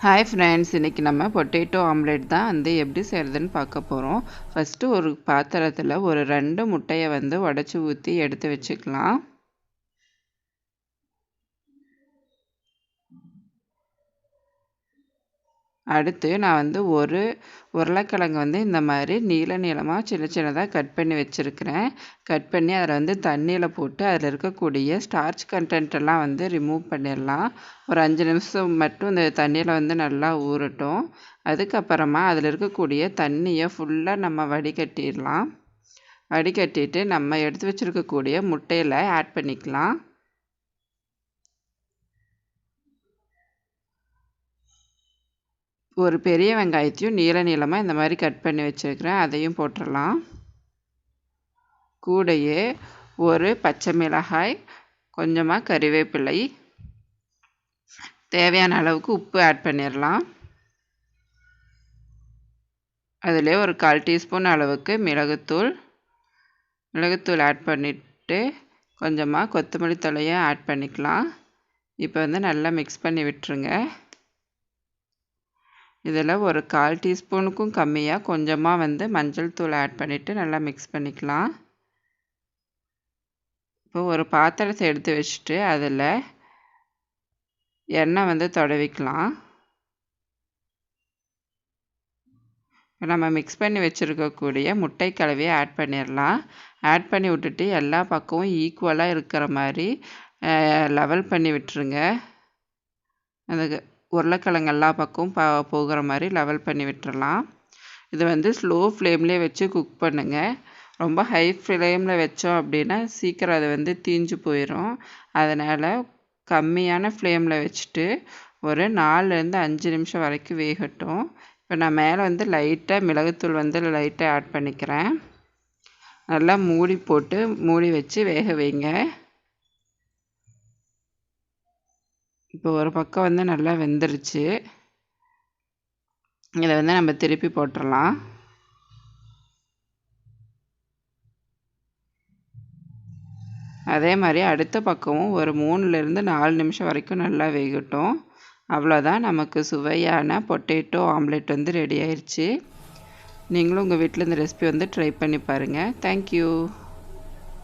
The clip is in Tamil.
ஹாய் ஃப்ரெண்ட்ஸ், இன்றைக்கி நம்ம பொட்டேட்டோ ஆம்லெட் தான் எப்படி செய்கிறதுன்னு பார்க்க போகிறோம். ஃபஸ்ட்டு ஒரு பாத்திரத்தில் ஒரு 2 முட்டையை உடச்சி ஊற்றி எடுத்து வச்சுக்கலாம். அடுத்து நான் ஒரு உருளைக்கிழங்கு இந்த மாதிரி நீளமாக சின்ன சின்னதாக கட் பண்ணி வச்சுருக்கிறேன். கட் பண்ணி அதில் தண்ணியில் போட்டு அதில் இருக்கக்கூடிய ஸ்டார்ச் கண்டென்ட் எல்லாம் ரிமூவ் பண்ணிடலாம். ஒரு 5 நிமிஷம் மட்டும் இந்த தண்ணியில் நல்லா ஊறட்டும். அதுக்கப்புறமா அதில் இருக்கக்கூடிய தண்ணியை ஃபுல்லாக நம்ம வடிகட்டிடலாம். வடிகட்டிட்டு நம்ம எடுத்து வச்சுருக்கக்கூடிய முட்டையில் ஆட் பண்ணிக்கலாம். ஒரு பெரிய வெங்காயத்தையும் நீளமாக இந்த மாதிரி கட் பண்ணி வச்சுருக்கிறேன், அதையும் போட்டுடலாம். கூடையே ஒரு பச்சை மிளகாய், கொஞ்சமாக கறிவேப்பிலை, தேவையான அளவுக்கு உப்பு ஆட் பண்ணிடலாம். அதிலே ஒரு 1/4 டீஸ்பூன் அளவுக்கு மிளகுத்தூள் ஆட் பண்ணிவிட்டு கொஞ்சமாக கொத்தமல்லி தழையை ஆட் பண்ணிக்கலாம். இப்போ நல்லா மிக்ஸ் பண்ணி விட்டுருங்க. இதில் ஒரு 1/4 டீஸ்பூனுக்கும் கம்மியாக கொஞ்சமாக மஞ்சள் தூள் ஆட் பண்ணிவிட்டு நல்லா மிக்ஸ் பண்ணிக்கலாம். இப்போ ஒரு பாத்திரத்தை எடுத்து வச்சுட்டு அதில் எண்ணெய் தடவிக்கலாம். இப்போ நம்ம மிக்ஸ் பண்ணி வச்சுருக்கக்கூடிய முட்டை கலவையை ஆட் பண்ணிடலாம். ஆட் பண்ணி விட்டுட்டு எல்லா பக்கமும் ஈக்குவலாக இருக்கிற மாதிரி லெவல் பண்ணி விட்டுருங்க. அதுக்கு உருளைக்கிழங்கு எல்லா பக்கமும் போகிற மாதிரி லெவல் பண்ணி விட்டுறலாம். இது ஸ்லோ ஃப்ளேம்லேயே வச்சு குக் பண்ணுங்கள். ரொம்ப ஹை ஃப்ளேமில் வச்சோம் அப்படின்னா சீக்கிரம் அது தீஞ்சு போயிடும். அதனால் கம்மியான ஃப்ளேமில் வச்சுட்டு ஒரு 4லேருந்து 5 நிமிஷம் வரைக்கும் வேகட்டும். இப்போ நான் மேலே லைட்டாக மிளகுத்தூள் லைட்டாக ஆட் பண்ணிக்கிறேன். நல்லா மூடி வச்சு வேக வைங்க. இப்போ ஒரு பக்கம் நல்லா வெந்துருச்சு. இதை நம்ம திருப்பி போட்டுடலாம். அதே மாதிரி அடுத்த பக்கமும் ஒரு 3லேருந்து 4 நிமிஷம் வரைக்கும் நல்லா வேகட்டும். அவ்வளோதான், நமக்கு சுவையான பொட்டேட்டோ ஆம்லெட் ரெடி ஆயிடுச்சு. நீங்களும் உங்கள் வீட்டில் இந்த ரெசிபி ட்ரை பண்ணி பாருங்கள். தேங்க்யூ.